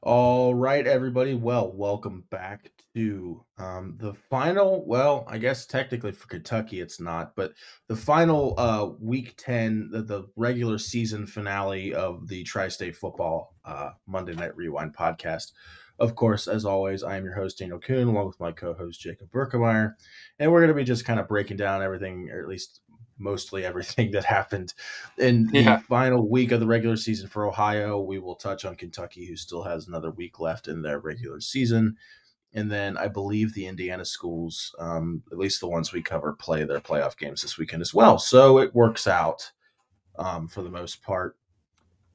All right, everybody. Well, welcome back to the final. Well, I guess technically for Kentucky it's not, but the final Week 10, the regular season finale of the TriState Football Monday Night Rewind podcast. Of course, as always, I am your host Daniel Kuhn, along with my co-host Jacob Berkemeier, and we're going to be just kind of breaking down everything, or at least mostly everything that happened in the Yeah, final week of the regular season for Ohio. We will touch on Kentucky, who still has another week left in their regular season. And then I believe the Indiana schools, at least the ones we cover, play their playoff games this weekend as well. So it works out for the most part.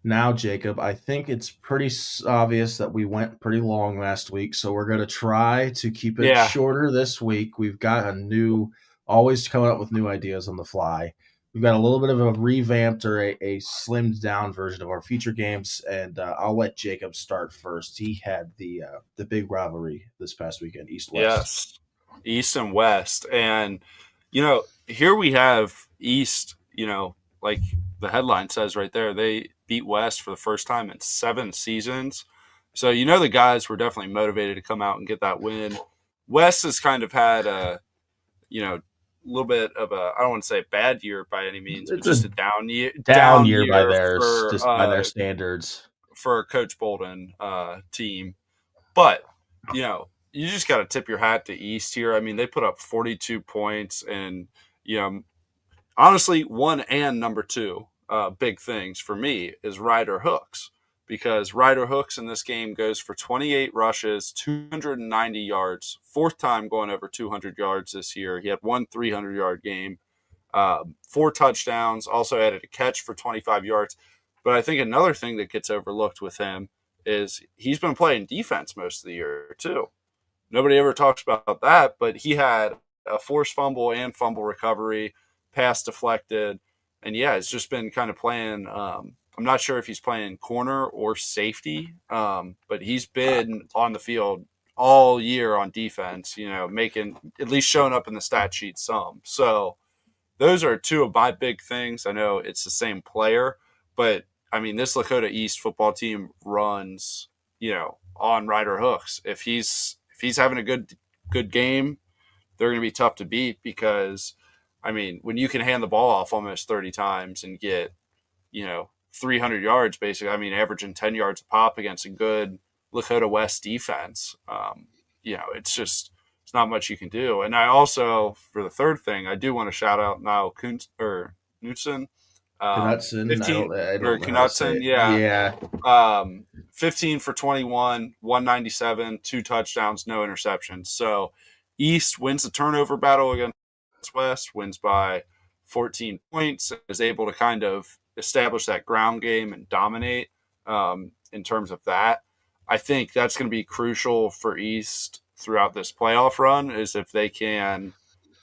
Now, Jacob, I think it's pretty obvious that we went pretty long last week. So we're going to try to keep it yeah, shorter this week. We've got always coming up with new ideas on the fly. We've got a little bit of a revamped or a slimmed down version of our feature games, and I'll let Jacob start first. He had the big rivalry this past weekend, East West. yes. East and West. And, here we have East, like the headline says right there, they beat West for the first time in 7 seasons. So, the guys were definitely motivated to come out and get that win. West has kind of had a little bit of I don't want to say a bad year by any means, but It's just a a down year, down down year by year theirs, just by their standards. for Coach Bolden team. But, you just got to tip your hat to East here. I mean, they put up 42 points and, you know, honestly, one and number two big things for me is Ryder Hooks because Ryder Hooks in this game goes for 28 rushes, 290 yards, fourth time going over 200 yards this year. He had one 300-yard game, four touchdowns, also added a catch for 25 yards. But I think another thing that gets overlooked with him is he's been playing defense most of the year, too. Nobody ever talks about that, but he had a forced fumble and fumble recovery, pass deflected. And yeah, it's just been kind of playing. I'm not sure if he's playing corner or safety, but he's been on the field all year on defense, making at least showing up in the stat sheet some. So those are two of my big things. I know it's the same player, but I mean, this Lakota East football team runs, on Ryder Hooks. If he's having a good game, they're going to be tough to beat because, I mean, when you can hand the ball off almost 30 times and get, 300 yards, basically, I mean, averaging 10 yards a pop against a good Lakota West defense, it's not much you can do. And I also, for the third thing, I do want to shout out now Kuhn or Knutson, Knutson, 15 I or don't know how to say Knutson, it. yeah, Yeah, 15 for 21, 197, two touchdowns, no interceptions. So East wins the turnover battle against West, wins by 14 points, is able to kind of establish that ground game and dominate in terms of that. I think that's going to be crucial for East throughout this playoff run is if they can,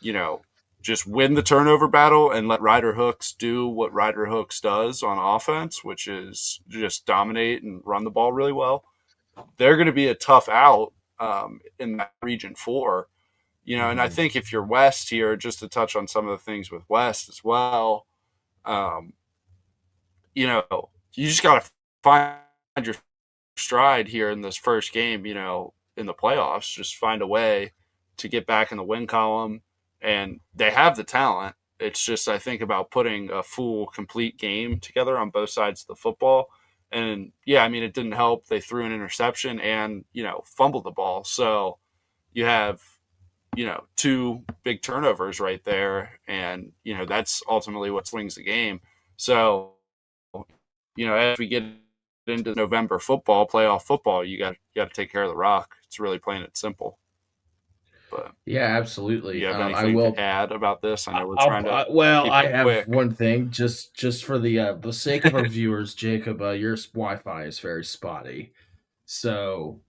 you know, just win the turnover battle and let Ryder Hooks do what Ryder Hooks does on offense, which is just dominate and run the ball really well. They're going to be a tough out in that region four, and I hmm think if you're West here, just to touch on some of the things with West as well, um, you just got to find your stride here in this first game, in the playoffs, just find a way to get back in the win column. And they have the talent. It's just, I think, about putting a full, complete game together on both sides of the football. And yeah, I mean, it didn't help. They threw an interception and, fumbled the ball. So you have, two big turnovers right there. And, that's ultimately what swings the game. So, as we get into November football, playoff football, you got to take care of the rock. It's really plain and simple. But yeah, do absolutely. you have I anything to will. add about this? I know we're I'll, trying to well, keep I it have quick. one thing, just for the sake of our viewers, Jacob. Your Wi-Fi is very spotty, so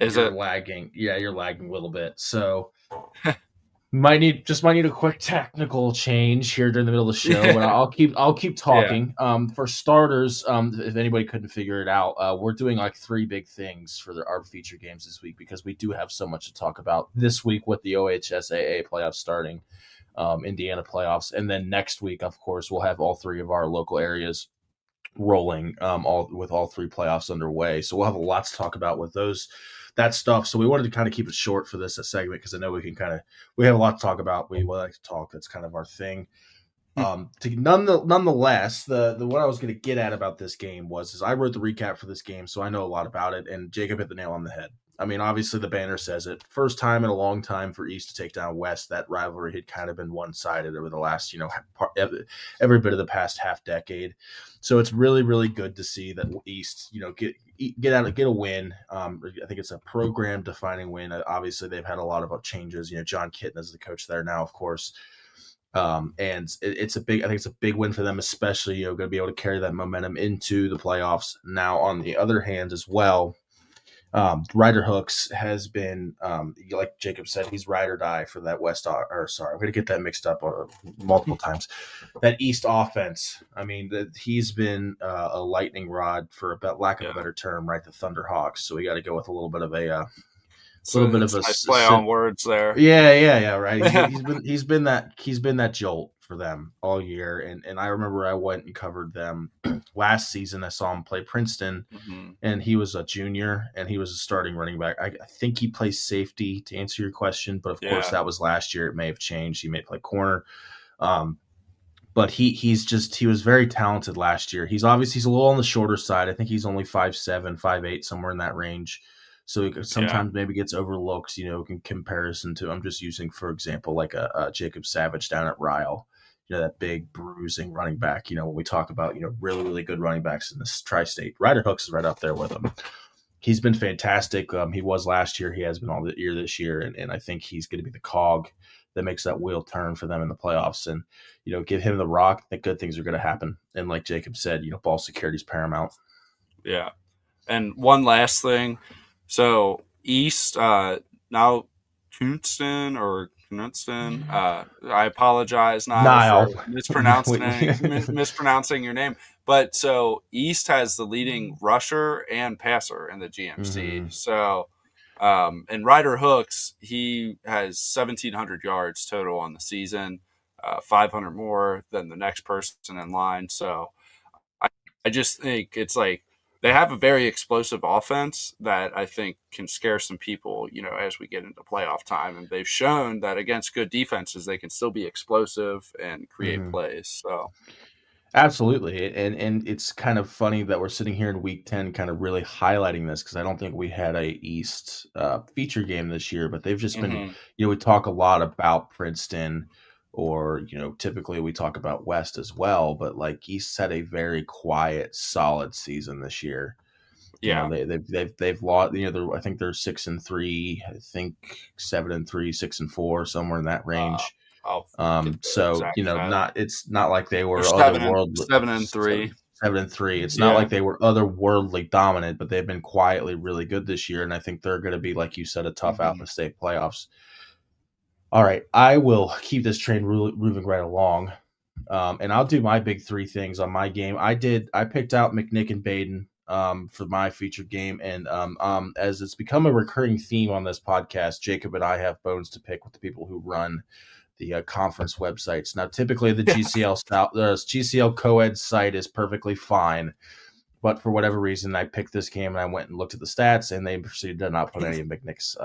Is you're it? lagging. Yeah, you're lagging a little bit. So might need a quick technical change here during the middle of the show, but Yeah. I'll keep Yeah. talking. For starters, if anybody couldn't figure it out, we're doing like three big things for our feature games this week because we do have so much to talk about this week with the OHSAA playoffs starting, Indiana playoffs, and then next week, of course, we'll have all three of our local areas rolling, all three playoffs underway. So we'll have a lot to talk about with that stuff. So we wanted to kind of keep it short for this segment because I know we have a lot to talk about. We like to talk. That's kind of our thing. Nonetheless, the what I was going to get at about this game is I wrote the recap for this game, so I know a lot about it. And Jacob hit the nail on the head. I mean, obviously the banner says it. First time in a long time for East to take down West. That rivalry had kind of been one-sided over the last, every bit of the past half decade. So it's really, really good to see that East, get a win. I think it's a program-defining win. Obviously, they've had a lot of changes. John Kitten is the coach there now, of course. And it's I think it's a big win for them, especially, going to be able to carry that momentum into the playoffs. Now, on the other hand as well, Ryder Hooks has been, like Jacob said, he's ride or die for that I'm going to get that mixed up multiple times. That East offense, I mean, he's been a lightning rod, for lack of a better term, right? The Thunderhawks. So we got to go with a little bit of a nice play on words there. Yeah, right. He's been that jolt for them all year, and I remember I went and covered them last season. I saw him play Princeton, and he was a junior, and he was a starting running back. I think he plays safety, to answer your question, but of course that was last year. It may have changed. He may play corner, but he was very talented last year. He's a little on the shorter side. I think he's only 5'7", 5'8", somewhere in that range. So he sometimes maybe gets overlooked, in comparison to, I'm just using, for example, like a Jacob Savage down at Ryle, that big bruising running back. When we talk about, really, really good running backs in this tri-state, Ryder Hooks is right up there with him. He's been fantastic. He was last year. He has been all the year this year. And I think he's going to be the cog that makes that wheel turn for them in the playoffs. And, give him the rock, I think good things are going to happen. And like Jacob said, ball security is paramount. Yeah. And one last thing. So East, now Kunston or Knutston, I apologize, Niall, for mispronouncing your name. But so East has the leading rusher and passer in the GMC. Mm-hmm. So, and Ryder Hooks, he has 1,700 yards total on the season, 500 more than the next person in line. So I just think it's like, they have a very explosive offense that I think can scare some people, as we get into playoff time. And they've shown that against good defenses, they can still be explosive and create plays. So, absolutely. And it's kind of funny that we're sitting here in week 10 kind of really highlighting this, because I don't think we had a East feature game this year, but they've just been, we talk a lot about Princeton, or, typically we talk about West as well, but like East had a very quiet, solid season this year. Yeah, they've lost. I think they're 6-3. I think 7-3, 6-4, somewhere in that range. So it's not like they were otherworldly. 7-3. 7-3. It's not like they were otherworldly dominant, but they've been quietly really good this year, and I think they're going to be, like you said, a tough out in the state playoffs. All right, I will keep this train moving right along, and I'll do my big three things on my game. I picked out McNick and Baden for my featured game, and as it's become a recurring theme on this podcast, Jacob and I have bones to pick with the people who run the conference websites. Now, typically the GCL co-ed site is perfectly fine, but for whatever reason, I picked this game and I went and looked at the stats, and they proceeded to not put any of McNick's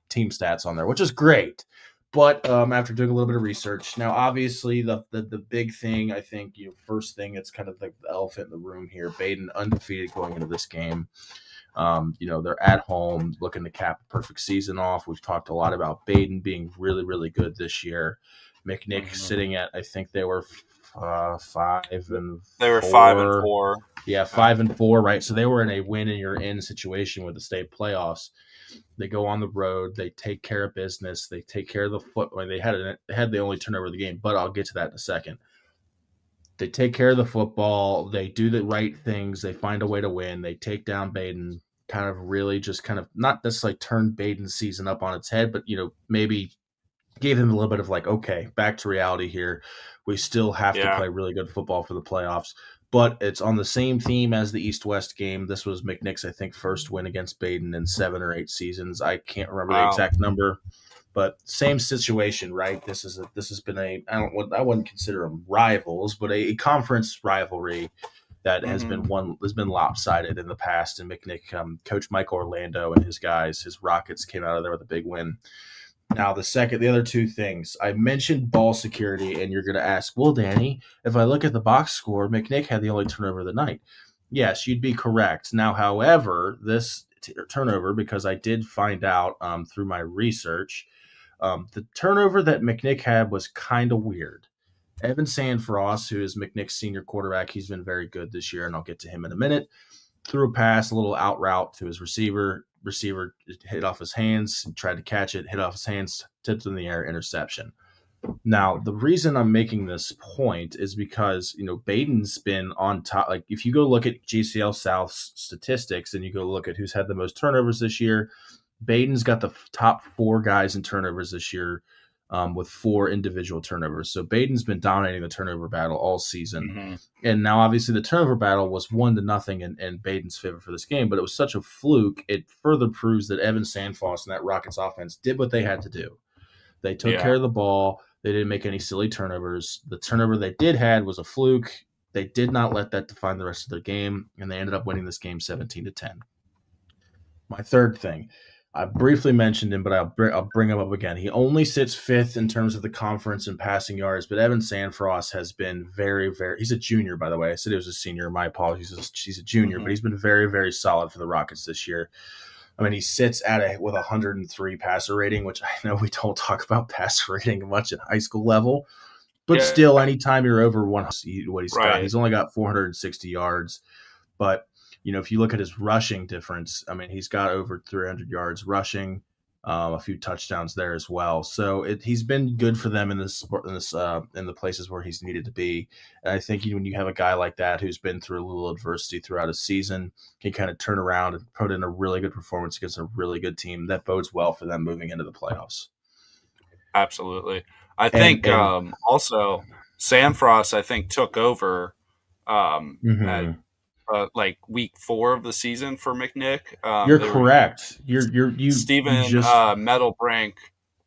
team stats on there, which is great. But after doing a little bit of research, now obviously the big thing, I think, first thing, it's kind of like the elephant in the room here. Baden undefeated going into this game. They're at home looking to cap a perfect season off. We've talked a lot about Baden being really, really good this year. McNick sitting at, I think they were 5-4. They were 5-4. Yeah, 5-4, right? So they were in a win and you're in situation with the state playoffs. They go on the road. They take care of business. They take care of the football. They had the only turnover of the game, but I'll get to that in a second. They take care of the football. They do the right things. They find a way to win. They take down Baden, kind of really just kind of not necessarily turn Baden's season up on its head, but, maybe gave him a little bit of like, okay, back to reality here. We still have to play really good football for the playoffs. But it's on the same theme as the East-West game. This was McNick's, I think, first win against Baden in 7 or 8 seasons. I can't remember the exact number, but same situation, right? This has been I wouldn't consider them rivals, but a conference rivalry. that Mm-hmm. has been lopsided in the past. And McNick, Coach Mike Orlando and his guys, his Rockets came out of there with a big win. Now, the other two things I mentioned ball security, and you're going to ask, well, Danny, if I look at the box score, McNick had the only turnover of the night. Yes, you'd be correct. Now, however, this turnover, because I did find out through my research, the turnover that McNick had was kind of weird. Evan Sandfrost, who is McNick's senior quarterback, he's been very good this year, and I'll get to him in a minute. Threw a pass, a little out route to his receiver. Receiver hit off his hands, tried to catch it, hit off his hands, tipped in the air, interception. Now, the reason I'm making this point is because, Baden's been on top. Like, if you go look at GCL South's statistics and you go look at who's had the most turnovers this year, Baden's got the top 4 guys in turnovers this year, with 4 individual turnovers. So Baden's been dominating the turnover battle all season. Mm-hmm. And now, obviously, the turnover battle was 1-0 in Baden's favor for this game, but it was such a fluke. It further proves that Evan Sandfoss and that Rockets offense did what they had to do. They took care of the ball. They didn't make any silly turnovers. The turnover they did had was a fluke. They did not let that define the rest of their game, and they ended up winning this game 17-10. My third thing, I briefly mentioned him, but I'll bring him up again. He only sits 5th in terms of the conference in passing yards, but Evan Sandfrost has been very, very – he's a junior, by the way. I said he was a senior. My apologies. He's a junior, Mm-hmm. but he's been very, very solid for the Rockets this year. I mean, he sits with 103 passer rating, which I know we don't talk about passer rating much at high school level, but still, anytime you're over what he's got, he's only got 460 yards. But, if you look at his rushing difference, I mean, he's got over 300 yards rushing, a few touchdowns there as well. So he's been good for them in the places where he's needed to be. And I think when you have a guy like that who's been through a little adversity throughout his season, can kind of turn around and put in a really good performance against a really good team, that bodes well for them moving into the playoffs. Absolutely. I think also Sandfrost, I think, took over at like week 4 of the season for McNick. You're correct. Steven just Meadowbrink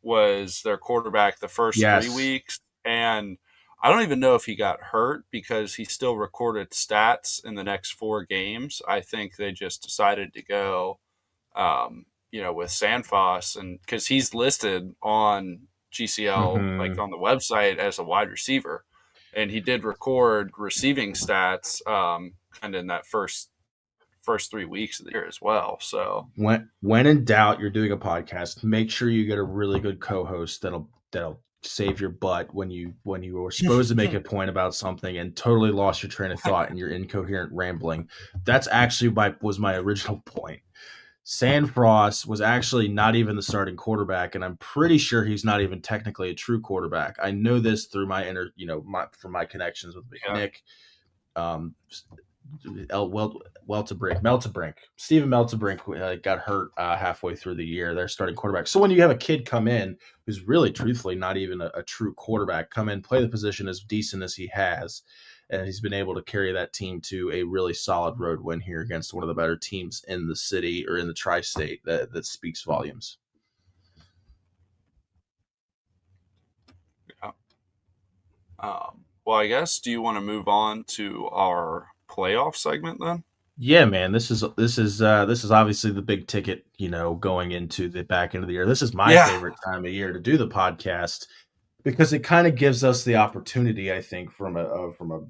was their quarterback the first 3 weeks, and I don't even know if he got hurt because he still recorded stats in the next 4 games. I think they just decided to go, with Sandfoss, and because he's listed on GCL, like on the website, as a wide receiver, and he did record receiving stats, kind of in that first 3 weeks of the year as well. So when in doubt, you're doing a podcast, make sure you get a really good co-host that'll save your butt when you were supposed to make a point about something and totally lost your train of thought and you're incoherent rambling. That's actually was my original point. Sandfrost was actually not even the starting quarterback, and I'm pretty sure he's not even technically a true quarterback. I know this through my from my connections with McNick. Meltebrink. Stephen Meltebrink got hurt halfway through the year. They're starting quarterback. So when you have a kid come in who's really, truthfully, not even a true quarterback, come in, play the position as decent as he has, and he's been able to carry that team to a really solid road win here against one of the better teams in the city or in the tri-state, that speaks volumes. Yeah. Well, I guess, do you want to move on to our playoff segment then? Yeah, man. This is obviously the big ticket, going into the back end of the year. This is my favorite time of year to do the podcast because it kind of gives us the opportunity, I think, from a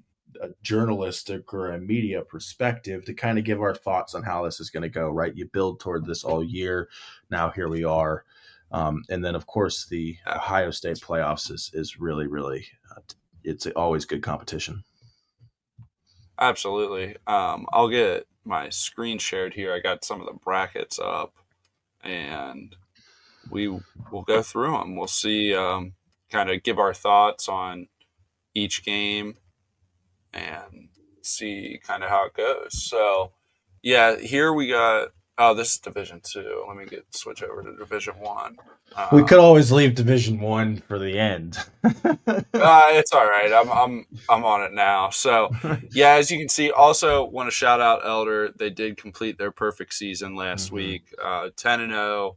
journalistic or a media perspective, to kind of give our thoughts on how this is going to go. Right, you build toward this all year. Now here we are, and then of course the Ohio State playoffs is really, really it's always good competition. Absolutely. I'll get my screen shared here. I got some of the brackets up, and we'll go through them. We'll see, kind of give our thoughts on each game and see kind of how it goes. So, yeah, here we got – this is Division 2. Let me switch over to Division 1. We could always leave Division 1 for the end. It's all right. I'm on it now. So, yeah, as you can see, also want to shout out Elder. They did complete their perfect season last week, 10-0.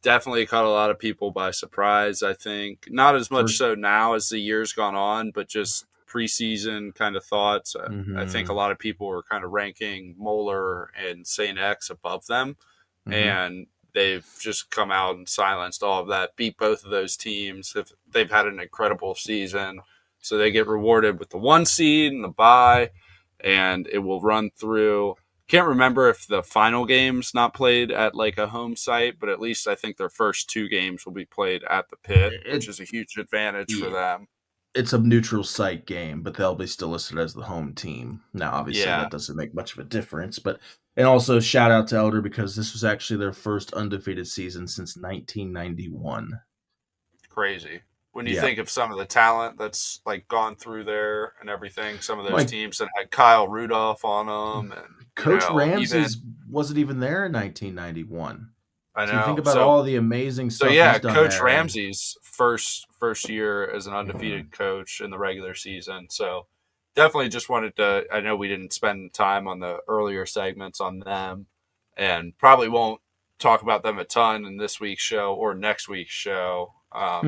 Definitely caught a lot of people by surprise, I think. Not as much so now as the year's gone on, but just preseason kind of thoughts. I think a Mhm. lot of people were kind of ranking Moeller and St. X above them, Mhm. and they've just come out and silenced all of that, beat both of those teams. They've had an incredible season, so they get rewarded with the 1 seed and the bye, and it will run through. Can't remember if the final game's not played at like a home site, but at least I think their first 2 games will be played at the pit, which It is a huge advantage for yeah, them. it's a neutral site game, but they'll be still listed as the home team. Now, obviously, Yeah, that doesn't make much of a difference, but and also shout out to Elder because this was actually their first undefeated season since 1991. crazy. When you Yeah, think of some of the talent that's like gone through there and everything, some of those like teams that had Kyle Rudolph on them, and Coach even Ramsey's wasn't even there in 1991. I So you think know. about all the amazing So stuff he's yeah, done Coach there, and Ramsey's first year as an mhm. undefeated coach in the regular season. So definitely just wanted to. I know we didn't spend time on the earlier segments on them, and probably won't talk about them a ton in this week's show or next week's show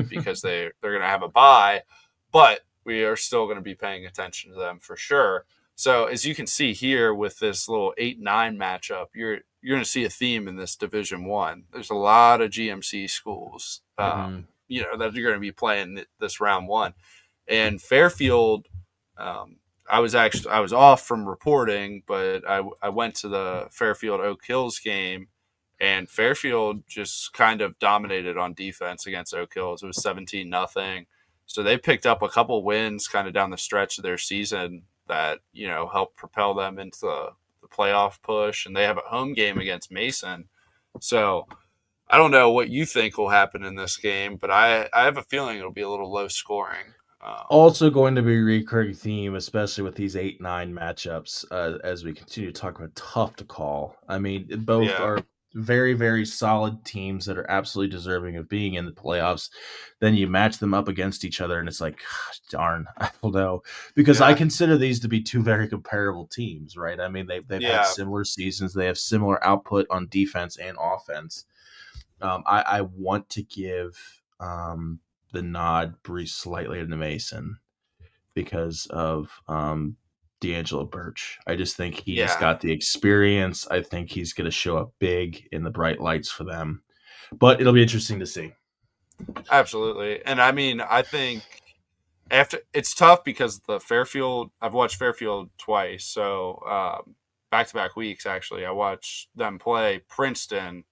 because they're going to have a bye, but we are still going to be paying attention to them for sure. So as you can see here with this little 8-9 matchup, you're going to see a theme in this Division One. There's a lot of GMC schools, Mhm. that you're going to be playing this round one. And Fairfield, I was off from reporting, but I went to the Fairfield Oak Hills game, and Fairfield just kind of dominated on defense against Oak Hills. It was 17-0. So they picked up a couple wins kind of down the stretch of their season that helped propel them into the playoff push, and they have a home game against Mason. So I don't know what you think will happen in this game, but I have a feeling it'll be a little low scoring. Also going to be a recurring theme, especially with these 8-9 matchups, as we continue to talk about tough to call. I mean, both Yeah, are very, very solid teams that are absolutely deserving of being in the playoffs. Then you match them up against each other, and it's like, gosh, darn, I don't know. Because I yeah, consider these to be two very comparable teams, right? I mean, they've had yeah, similar seasons, they have similar output on defense and offense. I want to give the nod slightly to Mason because of D'Angelo Birch. I just think he's yeah, got the experience. I think he's going to show up big in the bright lights for them. But it'll be interesting to see. absolutely. And I mean, I think after it's tough because the Fairfield, I've watched Fairfield twice, so back to back weeks actually. I watched them play Princeton,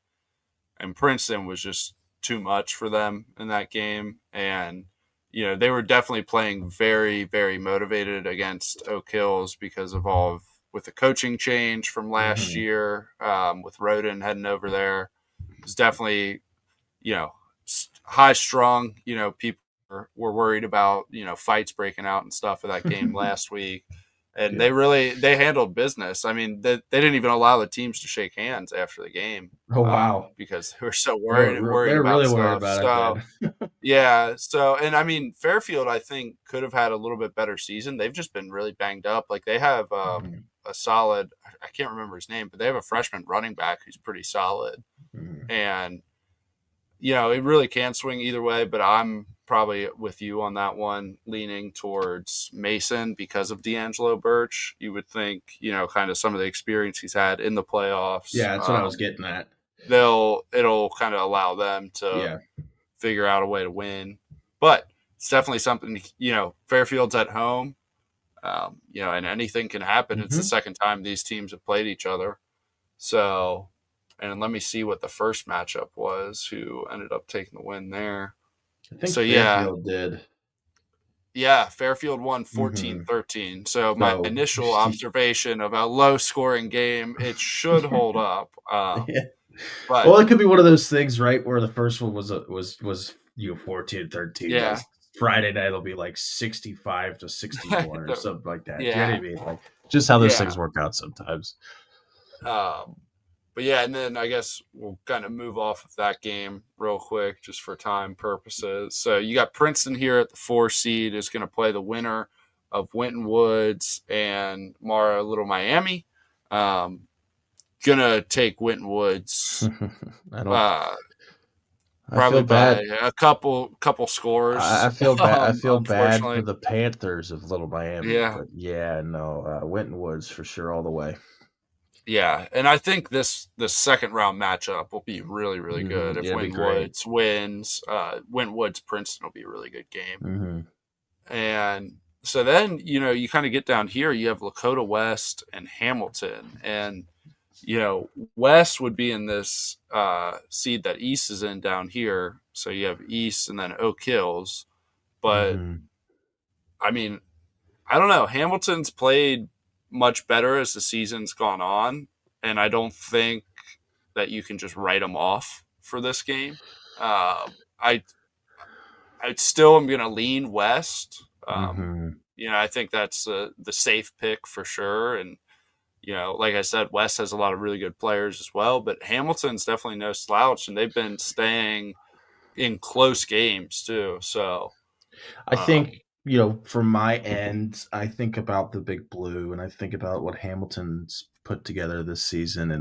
and Princeton was just too much for them in that game. And they were definitely playing very, very motivated against Oak Hills because of all of with the coaching change from last Mm-hmm. year, with Roden heading over there. It was definitely you know high strung. People were worried about fights breaking out and stuff of that game last week, and Yeah. they handled business. I mean, they didn't even allow the teams to shake hands after the game, Oh wow. because they were so worried They're about really worried stuff. about it So then. yeah, and I mean Fairfield, I think could have had a little bit better season. They've just been really banged up. Like they have Mhm. a solid. I can't remember his name, but they have a freshman running back who's pretty solid, Mhm. and it really can swing either way, but I'm probably with you on that one, leaning towards Mason because of D'Angelo Birch. You would think, kind of some of the experience he's had in the playoffs, Yeah, that's what I was getting at. it'll kind of allow them to Yeah. figure out a way to win. But it's definitely something, Fairfield's at home, and anything can happen. It's the Hmm. second time these teams have played each other. So, and let me see what the first matchup was, who ended up taking the win there. I think So, yeah, Fairfield did. yeah, Fairfield won Hmm. 14-13. So, my So initial observation of a low scoring game, it should hold up. yeah. But Well, it could be one of those things, right, where the first one was 14-13. yeah, Next Friday night it'll be like 65-61 or something like that. Do you know what yeah, I mean? Like just how those yeah. things work out sometimes. Um, but yeah, and then I guess we'll kind of move off of that game real quick just for time purposes. So you got Princeton here at the 4 seed is going to play the winner of Winton Woods and Mara Little Miami. Um, gonna take Winton Woods. I don't. Uh, I feel probably by bad. a couple I scores. feel bad. I feel bad for Unfortunately, the Panthers of Little Miami, yeah, but yeah, no, Winton Woods for sure all the way. yeah, and I think this second round matchup will be really really good if Yeah, it'd be Wynn great. Woods wins. Wynn Woods Princeton will be a really good game, Hmm and so then you kind of get down here. You have Lakota West and Hamilton, and West would be in this seed that East is in down here. So you have East and then Oak Hills, but hmm I mean I don't know. Hamilton's played much better as the season's gone on, and I don't think that you can just write them off for this game. I still am going to lean West. hmm I think that's the safe pick for sure. And like I said, West has a lot of really good players as well, but Hamilton's definitely no slouch, and they've been staying in close games too. So, I um, think, from my end, I think about the Big Blue and I think about what Hamilton's put together this season.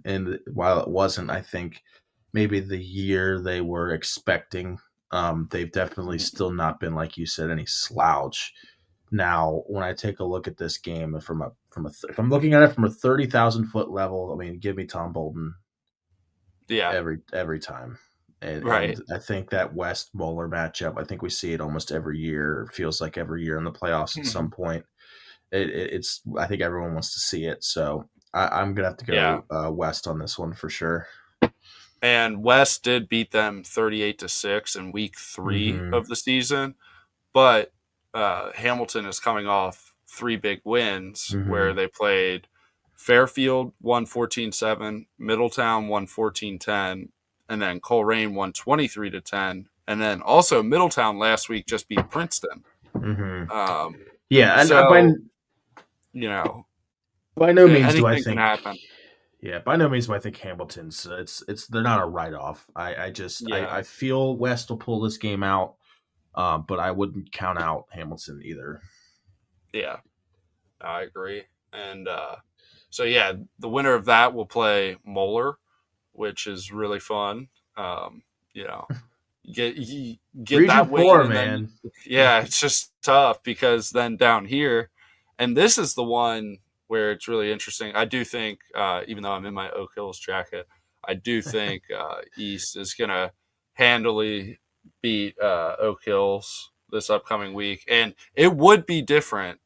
And while it wasn't, I think, maybe the year they were expecting, they've definitely still not been, like you said, any slouch. Now, when I take a look at this game if I'm looking at it from a 30,000 foot level, I mean, give me Tom Bolden yeah, every time. And right. I think that West Moeller matchup, I think we see it almost every year. It feels like every year in the playoffs at some point. It's I think everyone wants to see it. So I'm gonna have to Yeah. go West on this one for sure. And West did beat them 38-6 in week 3 Mm-hmm. of the season, but Hamilton is coming off 3 big wins where Mm-hmm. they played Fairfield won 14-7, Middletown won 14-10, and then Coleraine won 23-10, and then also Middletown last week just beat Princeton. Mm-hmm. Um, Yeah, and so you know by no means do I anything can think. happen. Yeah, by no means do I think Hamilton's. It's they're not a write off. I just Yeah, I feel West will pull this game out, but I wouldn't count out Hamilton either. yeah, I agree. And so yeah, the winner of that will play Moeller, which is really fun. Um, you know, you get Region that win, four, and then man. yeah, it's just tough because then down here, and this is the one where it's really interesting. I do think, even though I'm in my Oak Hills jacket, I do think East is gonna handily beat Oak Hills this upcoming week, and it would be different.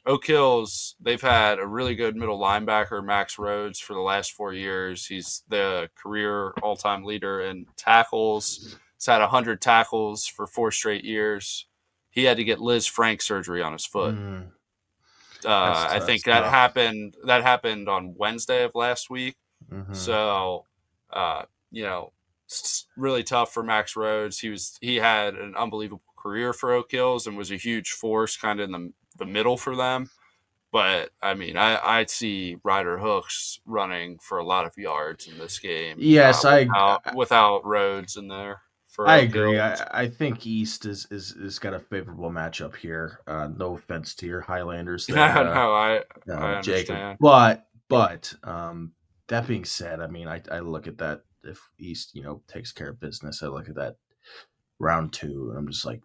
Oak Hills, they've had a really good middle linebacker, Max Rhodes, for the last 4 years. He's the career all-time leader in tackles. He's had 100 tackles for 4 straight years. He had to get Liz Frank surgery on his foot. Mm, I that's think that tough. happened. That happened on Wednesday of last week. Hmm So, uh, you know, it's really tough for Max Rhodes. He had an unbelievable career for Oak Hills and was a huge force kind of in the middle for them. But I mean, I see Ryder Hooks running for a lot of yards in this game Yes, without Rhodes in there for I Oak agree. Hills. I think East is got a favorable matchup here. No offense to your Highlanders there, No, no, I Jacob, understand. but that being said, I mean, I look at that if East takes care of business. I look at that round two, and I'm just like,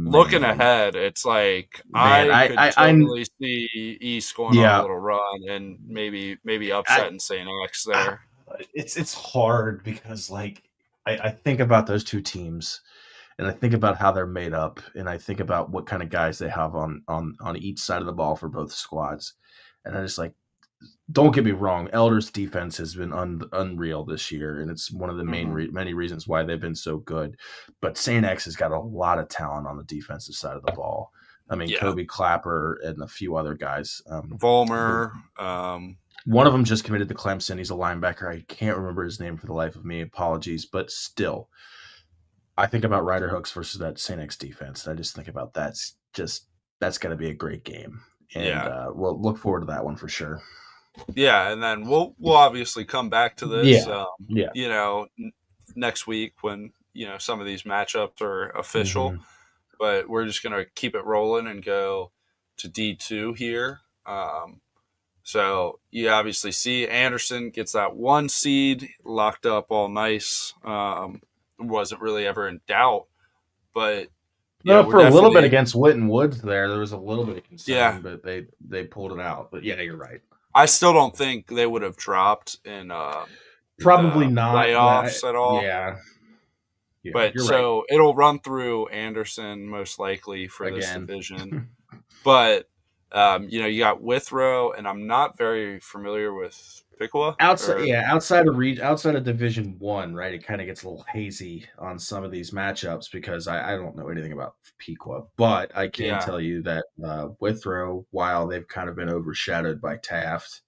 Looking man, ahead, it's like man, I I could I I'm totally see East going on a yeah, little run and maybe I upsetting St. X ah, there. it's hard because like I think about those two teams and I think about how they're made up and I think about what kind of guys they have on each side of the ball for both squads. And I just like don't get me wrong, Elder's defense has been unreal this year, and it's one of the Hmm. many reasons why they've been so good. But Saint X has got a lot of talent on the defensive side of the ball. I mean, Yeah, Kobe Clapper and a few other guys. Volmer. One of them just committed to Clemson. He's a linebacker. I can't remember his name for the life of me. Apologies, but still, I think about Ryder Hooks versus that Saint X defense. And I just think about that's going to be a great game, and Yeah, we'll look forward to that one for sure. yeah, and then we'll obviously come back to this, Yeah, yeah. next week when some of these matchups are official. hmm But we're just gonna keep it rolling and go to D2 here. So you obviously see Anderson gets that 1 seed locked up all nice. wasn't really ever in doubt. But No, we're for a little bit definitely against Witten Woods there was a little bit of yeah. concern, but they pulled it out. But yeah, you're right. I still don't think they would have dropped in Probably the not, but playoffs at all. yeah, yeah, But you're right so it'll run through Anderson most likely for this again. division. But you got Withrow, and I'm not very familiar with Piqua. Outside, Or yeah, outside of Division One, right? It kind of gets a little hazy on some of these matchups because I don't know anything about Pequa, but I can yeah, tell you that Withrow, while they've kind of been overshadowed by Taft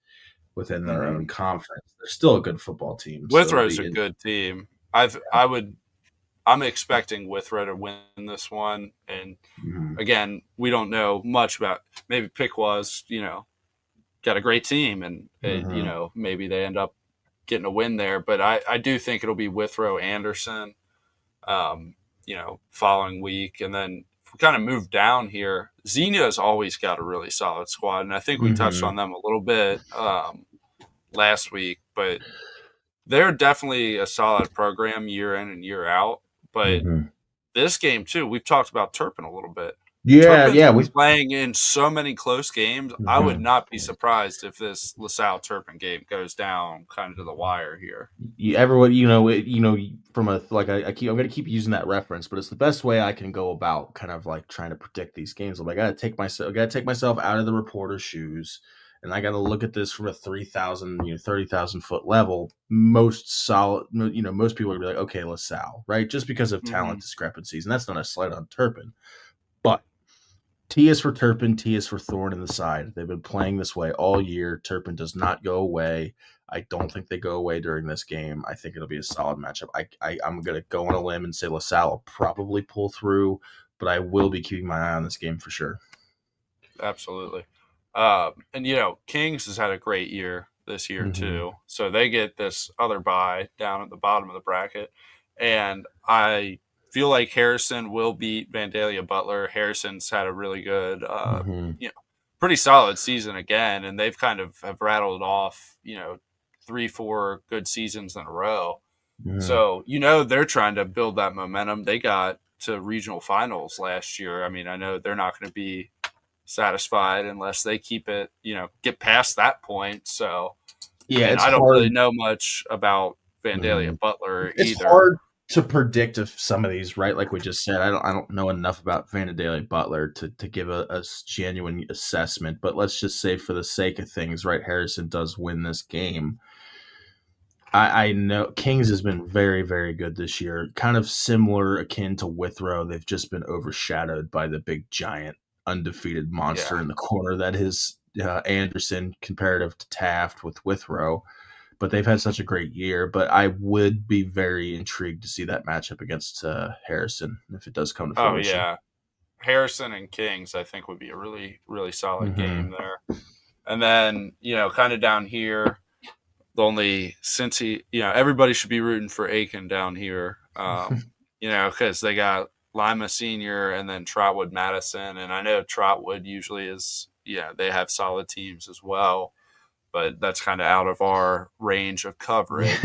within their hmm own conference, they're still a good football team. So it'll Withrow's be a in, good team. I'm expecting Withrow to win this one, and mhm, again, we don't know much about maybe Piqua's. Got a great team, and mhm, maybe they end up getting a win there. But I do think it'll be Withrow Anderson, following week, and then if we kind of move down here, Xenia's always got a really solid squad, and I think we touched mhm, on them a little bit last week, but they're definitely a solid program year in and year out. But mhm. this game too, we've talked about Turpin a little bit. Yeah, Turpin's yeah, been we. playing in so many close games. I would Mhm. not be surprised if this LaSalle Turpin game goes down kind of to the wire here. Everyone, from a like I'm gonna keep using that reference, but it's the best way I can go about kind of like trying to predict these games. I gotta take myself out of the reporter's shoes, and I gotta look at this from a 3,000, 30,000 foot level. Most solid, most people are gonna be like, okay, LaSalle, right? Just because of talent hmm discrepancies, and that's not a slight on Turpin, but T is for Turpin, T is for Thorn in the side. They've been playing this way all year. Turpin does not go away. I don't think they go away during this game. I think it'll be a solid matchup. I'm going to go on a limb and say LaSalle will probably pull through, but I will be keeping my eye on this game for sure. Absolutely. And Kings has had a great year this year Mm-hmm. too. So they get this other bye down at the bottom of the bracket. And I feel like Harrison will beat Vandalia Butler. Harrison's had a really good Mm-hmm. you know, pretty solid season again, and they've kind of have rattled off, 3-4 good seasons in a row. Mm-hmm. So, they're trying to build that momentum. They got to regional finals last year. I mean, I know they're not going to be satisfied unless they keep it, get past that point. So, Yeah, and it's I don't really hard. know much about Vandalia Mhm. Butler It's either. hard to predict if some of these, right? Like we just said, I don't know enough about Vanderdaily Butler to give a genuine assessment. But let's just say, for the sake of things, right? Harrison does win this game. I know Kings has been very, very good this year. Kind of similar, akin to Withrow. They've just been overshadowed by the big, giant, undefeated Yeah. monster in the corner that is Anderson, comparative to Taft with Withrow, but they've had such a great year. But I would be very intrigued to see that matchup against Harrison if it does come to Oh, fruition. yeah. Harrison and Kings, I think, would be a really, really solid game Mm-hmm. there. And then, kind of down here, the only since everybody should be rooting for Aiken down here, because they got Lima Senior and then Trotwood Madison, and I know Trotwood usually is they have solid teams as well, but that's kind of out of our range of coverage.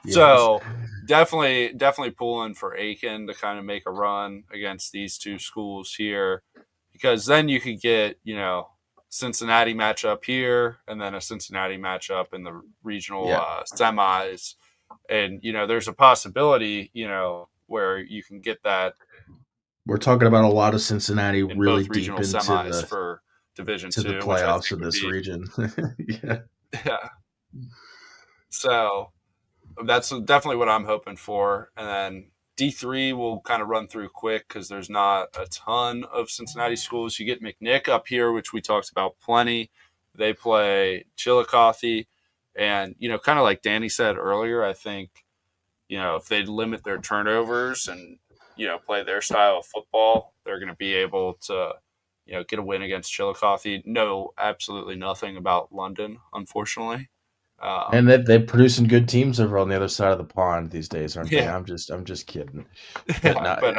Yes. So definitely pulling for Aiken to kind of make a run against these two schools here, because then you could get Cincinnati matchup here, and then a Cincinnati matchup in the regional Yeah. semis, and there's a possibility where you can get that We're talking about a lot of Cincinnati in really both deep regional into semis the for Division to the Two, which I playoffs think of would this be region. Yeah. yeah. So that's definitely what I'm hoping for. And then D3 will kind of run through quick because there's not a ton of Cincinnati schools. You get McNick up here, which we talked about plenty. They play Chillicothe. And, kind of like Danny said earlier, I think, if they limit their turnovers and, play their style of football, they're going to be able to, get a win against Chillicothe. Know absolutely nothing about London, unfortunately. And Um, they're producing good teams over on the other side of the pond these days, aren't they? yeah, I'm just kidding. But yeah, no, but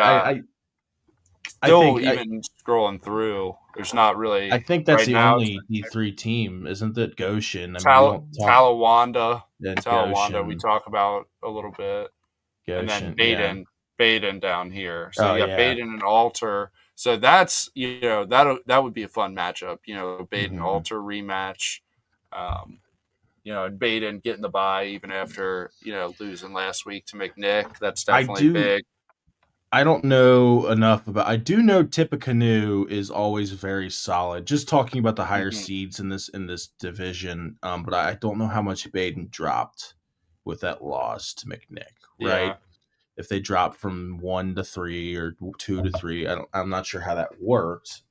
I still, think even scrolling through, there's not I really think that's right the now. It's only D3 team, isn't it? Goshen. I mean, we Tal- don't talk Talawanda, at Talawanda. We Goshen. talk about a little bit. and then Goshen, yeah. Baden down here. So Oh, you got yeah. Baden and Alter. So that's that would be a fun matchup. Baden Mhm. Alter rematch. Um, and Baden getting the bye even after losing last week to McNick. That's I definitely do big. I don't know enough about I do know Tippecanoe is always very solid. Just talking about the higher Hmm. seeds in this division, but I don't know how much Baden dropped with that loss to McNick, right? Yeah, If they dropped from 1 to 3 or 2 to 3, I'm not sure how that worked.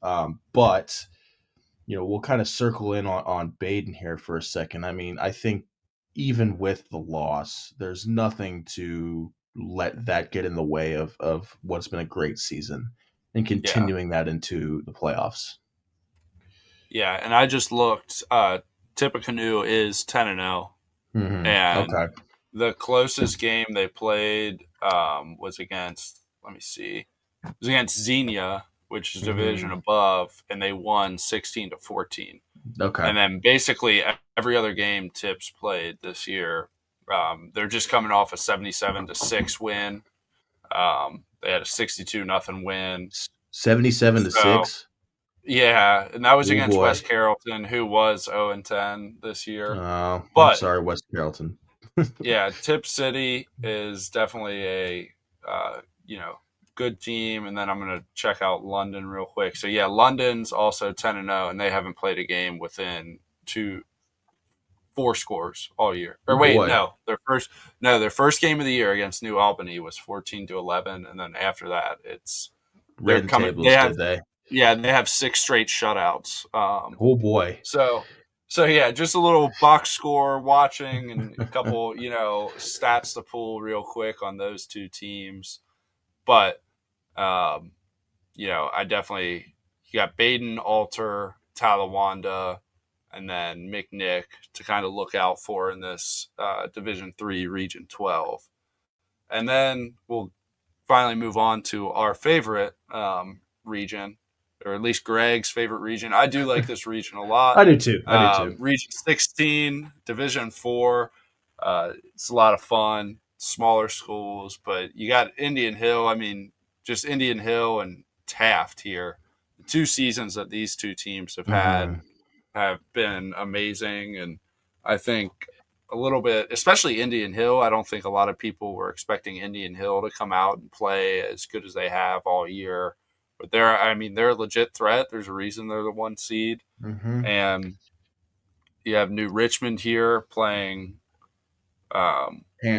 But we'll kind of circle in on Baden here for a second. I mean, I think even with the loss, there's nothing to let that get in the way of what's been a great season and yeah, continuing that into the playoffs. yeah. And I just looked. Tippecanoe is 10-0, and Okay. the closest game they played was against. Let me see. It was against Xenia, which is division hmm above, and they won 16-14. Okay. And then basically every other game Tips played this year, they're just coming off a 77-6 win. They had a 62-0 win. 77 to So 6. yeah, and that was Oh against boy. West Carrollton, who was 0-10 this year. Oh, I'm But sorry, West Carrollton. yeah, Tip City is definitely a uh, you know good team, and then I'm gonna check out London real quick. So yeah, London's also 10-0, and they haven't played a game within two four scores all year. Oh Or wait, boy. no, their first game of the year against New Albany was 14-11, and then after that, they're Ran coming. They tables, have did they? they have six straight shutouts. Oh boy. So yeah, just a little box score watching and a couple stats to pull real quick on those two teams. But um, I definitely you got Baden, Alter, Talawanda, and then McNick to kind of look out for in this Division Three, Region 12, and then we'll finally move on to our favorite region, or at least Greg's favorite region. I do like this region a lot. I do too. I do too. Region 16, Division 4. It's a lot of fun, smaller schools, but you got Indian Hill. I mean, just Indian Hill and Taft here. The 2 seasons that these two teams have had hmm have been amazing. And I think a little bit, especially Indian Hill, I don't think a lot of people were expecting Indian Hill to come out and play as good as they have all year. But they're a legit threat. There's a reason they're the 1 seed. hmm And you have New Richmond here playing.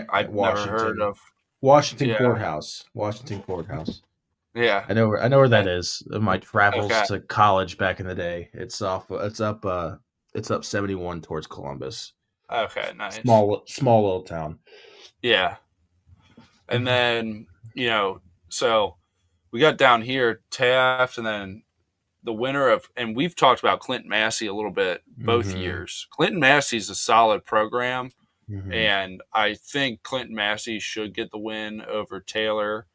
I'd never heard Washington, of. Washington Yeah, Courthouse, Washington Courthouse. yeah. I know where that Uh, is. My travels Okay, to college back in the day. It's up 71 towards Columbus. okay, nice. Small little town. Yeah, and then so we got down here Taft, and then the winner of, and we've talked about Clinton Massey a little bit both hmm years. Clinton Massey's a solid program, hmm and I think Clinton Massey should get the win over Taylor.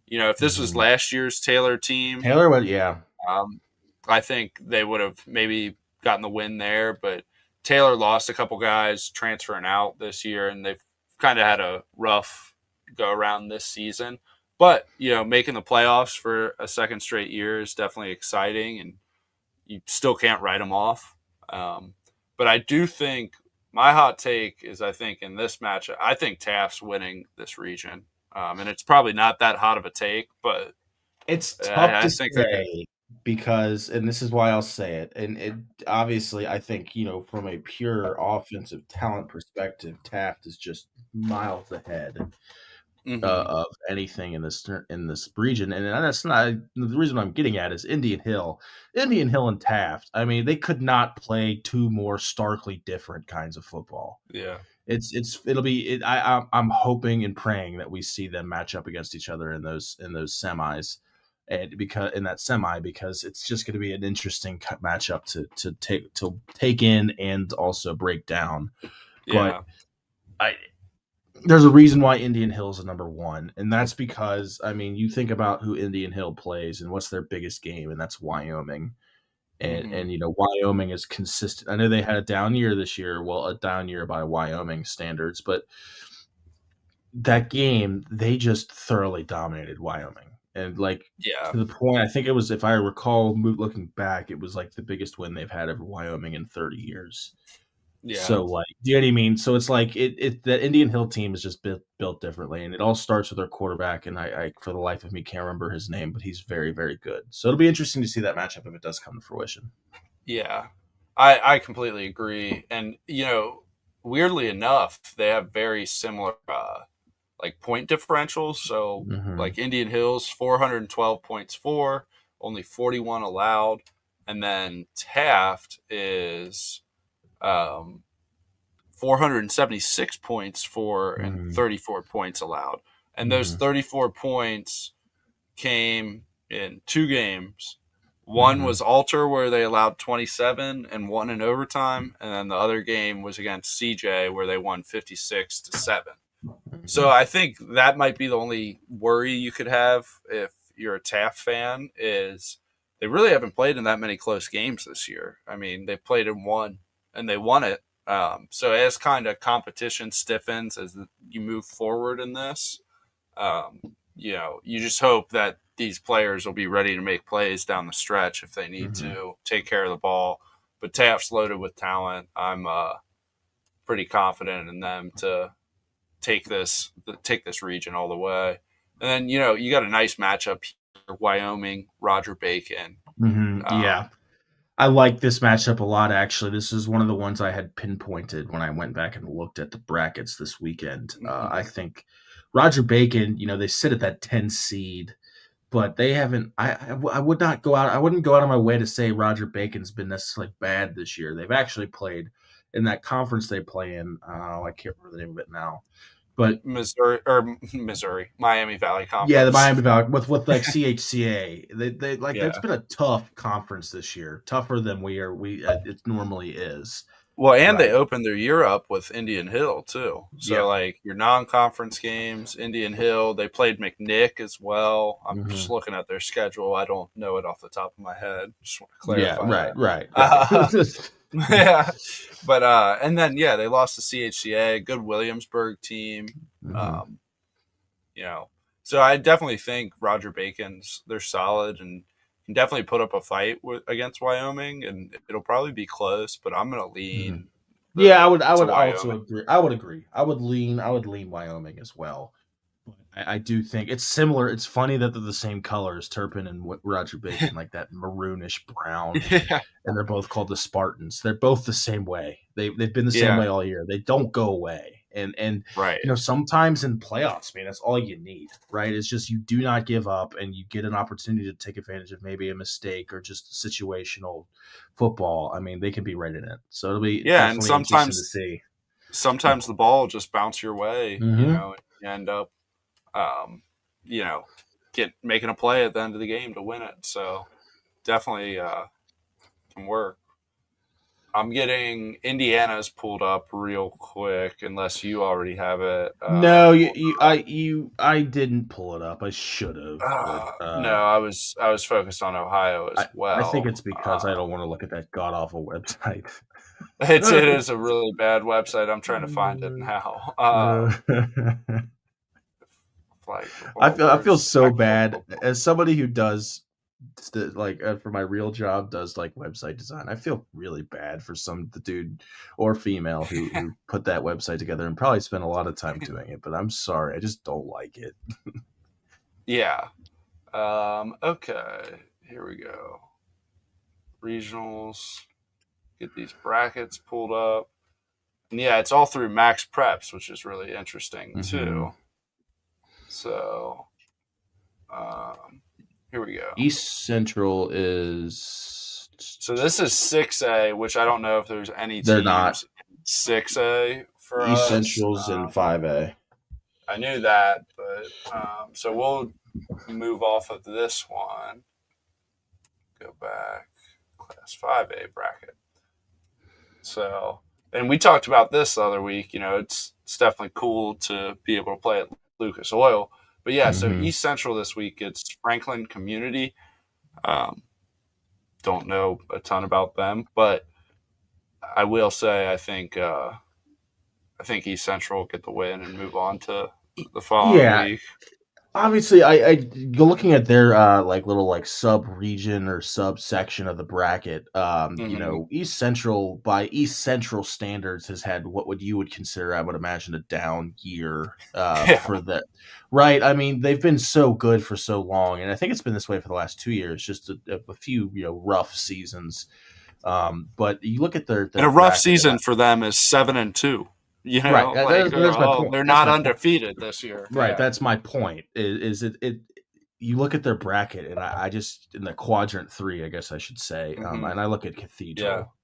If this was hmm last year's Taylor team, Taylor went, yeah. um, I think they would have maybe gotten the win there. But Taylor lost a couple guys transferring out this year, and they've kind of had a rough go around this season. But making the playoffs for a second straight year is definitely exciting, and you still can't write them off. But I do think my hot take is I think in this match, I think Taft's winning this region. And it's probably not that hot of a take, but It's tough I to think they're good. say because, and this is why I'll say it. And it obviously, I think from a pure offensive talent perspective, Taft is just miles ahead Hmm. of anything in this region. And that's not the reason I'm getting at is Indian Hill and Taft. I mean, they could not play two more starkly different kinds of football. Yeah. It'll be I'm hoping and praying that we see them match up against each other in those semis, and because in that semi, because it's just going to be an interesting matchup to take in and also break down. But Yeah. I there's a reason why Indian Hill is number one, and that's because I mean you think about who Indian Hill plays and what's their biggest game, and that's Wyoming. Hmm. And Wyoming is consistent. I know they had a down year this year. Well, a down year by Wyoming standards, but that game, they just thoroughly dominated Wyoming. And like Yeah, to the point, I think it was, if I recall, looking back, it was like the biggest win they've had over Wyoming in 30 years. yeah, So like, do you know what I mean? So it's like that Indian Hill team is just built differently, and it all starts with their quarterback. And I for the life of me can't remember his name, but he's very very good. So it'll be interesting to see that matchup if it does come to fruition. yeah. I completely agree. And weirdly enough, they have very similar like point differentials. So Hmm. like Indian Hills, 412 points for, only 41 allowed, and then Taft is 476 points for and Hmm. 34 points allowed. And those Hmm. 34 points came in two games. One Hmm. was Alter, where they allowed 27 and won in overtime, and then the other game was against CJ, where they won 56-7. So Hmm. I think that might be the only worry you could have if you're a Taft fan is they really haven't played in that many close games this year. I mean, they played in one and they won it. So as kind of competition stiffens as you move forward in this, um, you just hope that these players will be ready to make plays down the stretch if they need Hmm. to take care of the ball. But Taft's loaded with talent. I'm pretty confident in them to take this region all the way. And then you got a nice matchup here: Wyoming, Roger Bacon. Hmm. Yeah. Um, I like this matchup a lot, actually. This is one of the ones I had pinpointed when I went back and looked at the brackets this weekend. I mhm. think Roger Bacon, they sit at that 10 seed, but they haven't. I would not go out. I wouldn't go out of my way to say Roger Bacon's been necessarily bad this year. They've actually played in that conference they play in. I can't remember the name of it now, but Missouri, Miami Valley yeah, the Conference. Miami Valley with like CHCA. They like it's Yeah. been a tough conference this year, tougher than it normally is. Well, and they Right. opened their year up with Indian Hill too. So Yeah. like your non-conference games, Indian Hill, they played McNick as well. I'm just Hmm. looking at their schedule. I don't know it off the top of my head. Just want to Yeah. clarify Right. that. Right. Right. Uh, yeah, but and then yeah, they lost to CHCA, good Williamsburg team. Hmm. Um, you know, so I definitely think Roger Bacon's they're solid and can definitely put up a fight against Wyoming, and it'll probably be close. But I'm gonna Hmm. lean Yeah, I the would. I to would also Wyoming. agree. I would agree. I would lean. I would lean Wyoming as well. I do think it's similar. It's funny that they're the same colors, Turpin and Roger Bacon, like that maroonish brown, Yeah, and they're both called the Spartans. They're both the same way. They've been the same yeah, way all year. They don't go away. And right. sometimes in playoffs, man, that's all you need, right? It's just you do not give up and you get an opportunity to take advantage of maybe a mistake or just situational football. I mean, they can be right in it. So it'll be Yeah, and definitely interesting to see. sometimes the ball just bounce your way. Mm-hmm. And you end up um, you know get making a play at the end of the game to win it. So definitely can work. I'm getting Indiana's pulled up real quick, unless you already have it No, pulled up. I didn't pull it up. I should have, but No, I was focused on Ohio as I think well. it's because I don't want to look at that god awful website. It is a really bad website. I'm trying to find it now. Flag football. I feel Where's so actual bad football? as somebody who does for my real job does like website design. I feel really bad for some the dude or female who put that website together and probably spent a lot of time doing it. But I'm sorry, I just don't like it. Yeah. Okay. Here we go. Regionals. Get these brackets pulled up. And yeah, it's all through Max Preps, which is really interesting Hmm. too. So um, here we go. East Central is So this is 6A, which I don't know if there's any they're not. teams 6A for East us. Central's in 5A. I knew that, but so we'll move off of this one. Go back, Class 5A bracket. So, and we talked about this the other week. It's definitely cool to be able to play at Lucas Oil. But yeah, so Hmm. East Central this week, it's Franklin Community. Um, don't know a ton about them, but I will say I think East Central will get the win and move on to the following Yeah, week. obviously, I go looking at their like little like sub region or subsection of the bracket. Mm-hmm. East Central by East Central standards has had what would you would consider, I would imagine, a down year Yeah, for the right. I mean, they've been so good for so long, and I think it's been this way for the last 2 years. Just a few rough seasons. But you look at and their a rough bracket, and season for them is 7-2. You right, know, like that's my oh, point. they're That's not my point. undefeated this year. Right, Yeah. that's my point. Is it you look at their bracket, and I just in the quadrant three, I guess I should say, Mm-hmm. and I look at Yeah. Cathedral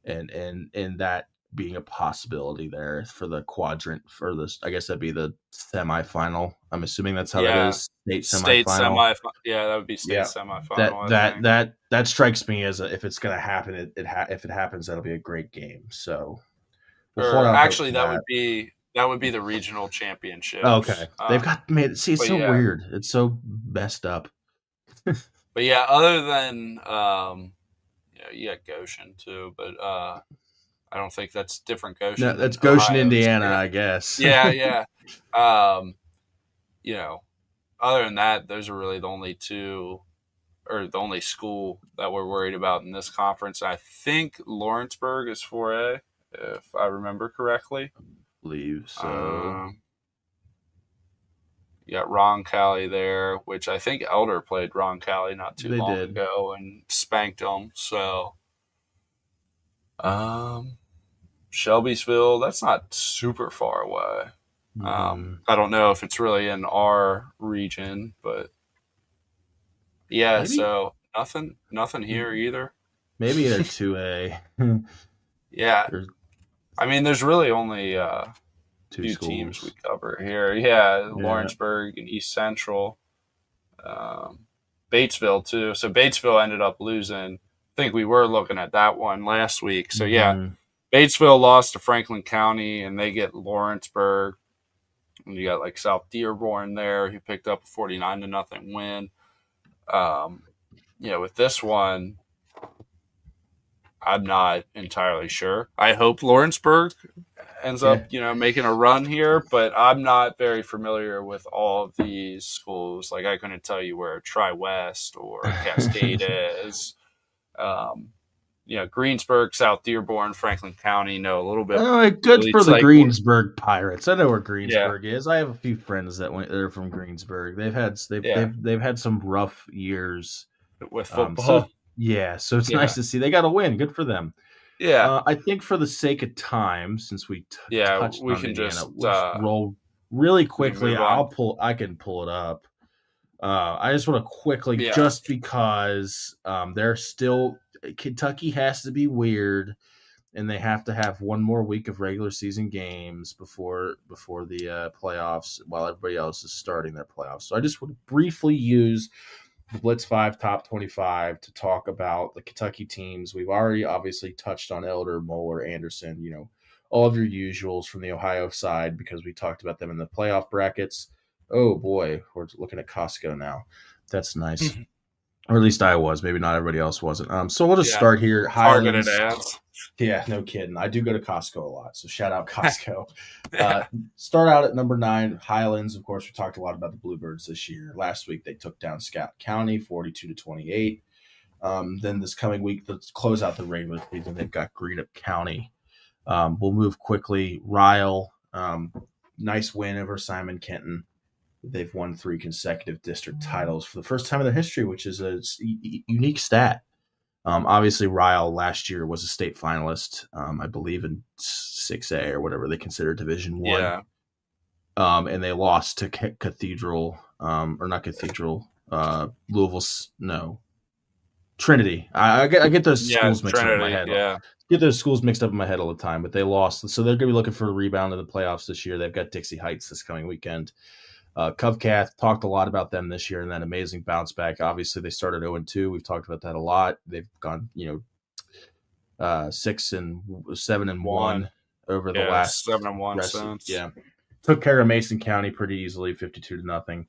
and that being a possibility there for the quadrant for this. I guess that'd be the semifinal. I'm assuming that's how that Yeah. is. State State semifinal. semi. Yeah, that would be state Yeah. That semifinal, I that think. that that strikes me as if it's going to happen. If it happens, that'll be a great game. So we'll hold Or out hope actually, for that. that would be the regional Oh, okay, championships. they've got made. See, it's But so yeah, weird. It's so messed up. but yeah. Other than you got Goshen too, but I don't think that's different No, Goshen that's than Goshen, Ohio Indiana, State. I guess. Yeah, yeah. Um, you know, other than that, those are really the only two or the only school that we're worried about in this conference. I think Lawrenceburg is 4A, if I remember correctly. Believe so. Um, you got Ron Cali there, which I think Elder played Ron Cali not too They long did. ago and spanked them. So, um, Shelbyville, that's not super far away. Hmm. I don't know if it's really in our region, but yeah. Maybe, So nothing here either. maybe they're 2A. Yeah, There's I mean, there's really only two two teams we schools. cover here. Yeah, Yeah. Lawrenceburg and East Central, um, Batesville too. So Batesville ended up losing. I think we were looking at that one last week. So yeah, Hmm. Batesville lost to Franklin County, and they get Lawrenceburg. And you got like South Dearborn there, who picked up a 49-0 win. Um, with this one, I'm not entirely sure. I hope Lawrenceburg ends Yeah. up, making a run here, but I'm not very familiar with all of these schools. Like I couldn't tell you where Tri West or Cascade is. Um, Greensburg, South Dearborn, Franklin County know a little bit. At Good for least the like, Greensburg Pirates. I know where yeah, Greensburg is. I have a few friends that went. They're from Greensburg. yeah, They've had some rough years. with So football, yeah, so it's nice yeah, to see they got a win. Good for them. yeah, I think for the sake of time, since we yeah. touched We on can Indiana, just let's roll really we can quickly. move on. I can pull it up. I just want to quickly, Yeah, just because they're still Kentucky has to be weird, and they have to have one more week of regular season games before the playoffs, while everybody else is starting their playoffs. So I just want to briefly use the Blitz 5 Top 25 to talk about the Kentucky teams. We've already obviously touched on Elder, Moeller, Anderson, all of your usuals from the Ohio side because we talked about them in the playoff brackets. Oh boy, we're looking at Costco now. That's nice. Or at least I was. Maybe not everybody else wasn't. So we'll just yeah. start here. Targeted Highlands. ads. Yeah, no kidding. I do go to Costco a lot, so shout out Costco. Start out at number 9, Highlands. Of course, we talked a lot about the Bluebirds this year. Last week they took down Scott County 42-28. Then this coming week, let's close out the regular season. They've got Greenup County. We'll move quickly. Ryle, nice win over Simon Kenton. They've won 3 consecutive district titles for the first time in their history, which is a unique stat. Obviously, Ryle last year was a state finalist, I believe in 6A or whatever they consider Division One, Yeah, and they lost to Cathedral, or not Cathedral, Louisville. No, Trinity. I get those yeah. schools mixed up in my Trinity. head. Yeah, Get those schools mixed up in my head all the time, but they lost, so they're going to be looking for a rebound in the playoffs this year. They've got Dixie Heights this coming weekend. Covcath, talked a lot about them this year and that amazing bounce back. Obviously, they started 0-2. We've talked about that a lot. They've gone, 6-7-1 one. over the Yeah, last 7-1 rest. since. Yeah, took care of Mason County pretty easily, 52-0.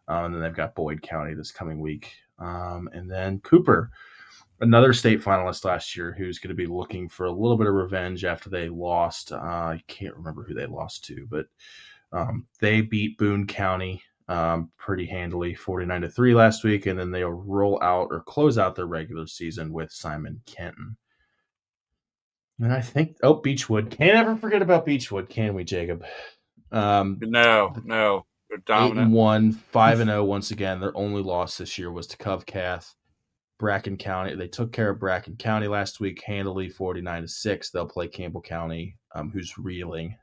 And then they've got Boyd County this coming week. And then Cooper, another state finalist last year, who's going to be looking for a little bit of revenge after they lost. I can't remember who they lost to, but They beat Boone County pretty handily, 49-3 last week, and then they'll roll out or close out their regular season with Simon Kenton. And I think, Beechwood. Can't ever forget about Beechwood, can we, Jacob? No, they're dominant. 8-1, 5-0 once again. Their only loss this year was to Covcath. Bracken County. They took care of Bracken County last week handily, 49-6. They'll play Campbell County, who's reeling.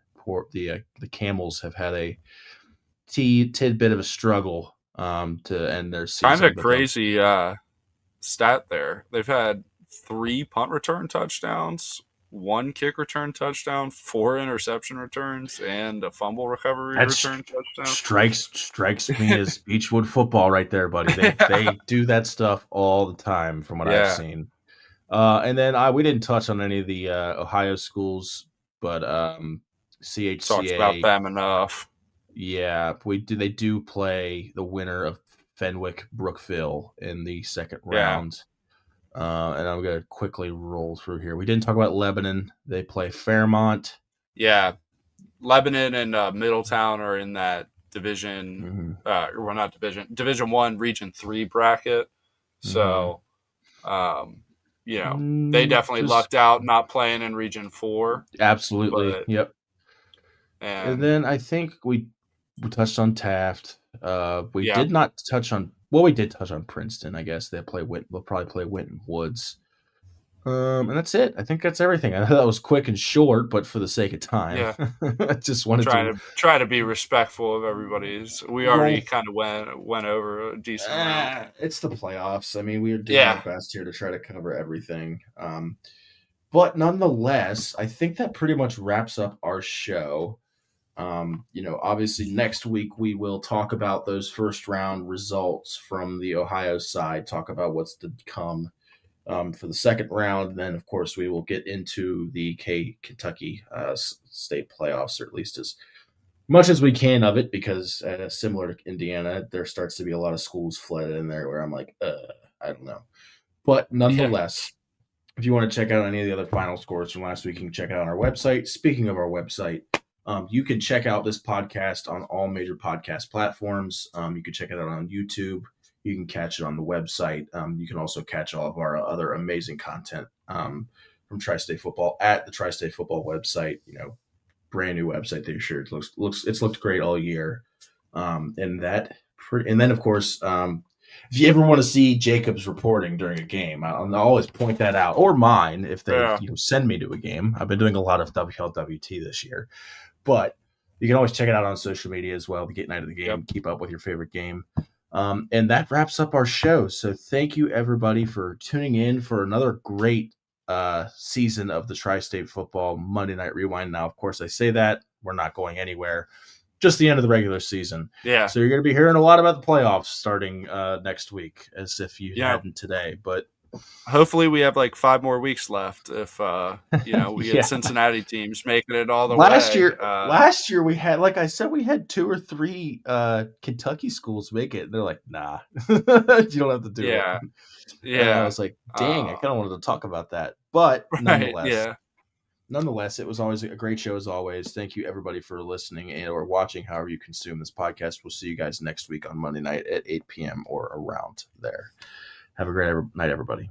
The Camels have had a tidbit of a struggle to end their season. Kind of crazy stat there. They've had 3 punt return touchdowns, 1 kick return touchdown, 4 interception returns, and a fumble recovery return touchdown. Strikes me as Beechwood football right there, buddy. They do that stuff all the time from what I've seen. And then we didn't touch on any of the Ohio schools, but CHCA talked about them enough. Yeah, they do play the winner of Fenwick Brookville in the second round. And I'm going to quickly roll through here. We didn't talk about Lebanon. They play Fairmont. Yeah. Lebanon and Middletown are in that division, well, not Division 1, Region 3 bracket. So, they definitely lucked out not playing in Region 4. Absolutely. Yep. And then I think we touched on Taft. We did not touch on. Well, we did touch on Princeton. I guess they'll probably play Winton Woods. And that's it. I think that's everything. I know that was quick and short, but for the sake of time, I just wanted to try to be respectful of everybody's. We already kind of went over a decent amount. It's the playoffs. I mean, we are doing our best here to try to cover everything. But nonetheless, I think that pretty much wraps up our show. Obviously next week we will talk about those first round results from the Ohio side, talk about what's to come for the second round. And then, of course, we will get into the Kentucky state playoffs, or at least as much as we can of it, because similar to Indiana, there starts to be a lot of schools flooded in there where I'm like, I don't know. But nonetheless, if you want to check out any of the other final scores from last week, you can check it out on our website. Speaking of our website, you can check out this podcast on all major podcast platforms. You can check it out on YouTube. You can catch it on the website. You can also catch all of our other amazing content from TriState Football at the TriState Football website. Brand new website this year. It's looked great all year. And then of course, if you ever want to see Jacob's reporting during a game, I'll always point that out, or mine if they send me to a game. I've been doing a lot of WLWT this year. But you can always check it out on social media as well to get night of the game, keep up with your favorite game. And that wraps up our show. So thank you, everybody, for tuning in for another great season of the TriState Football Monday Night Rewind. Now, of course, I say that. We're not going anywhere. Just the end of the regular season. Yeah. So you're going to be hearing a lot about the playoffs starting next week, as if you hadn't today. But hopefully we have like 5 more weeks left if we get Cincinnati teams making it all the way. Last year we had, like I said, we had 2 or 3 Kentucky schools make it. They're like, nah, you don't have to do it. Yeah. And I was like, dang, I kind of wanted to talk about that. But nonetheless, it was always a great show as always. Thank you everybody for listening or watching, however you consume this podcast. We'll see you guys next week on Monday night at 8 p.m. or around there. Have a great night, everybody.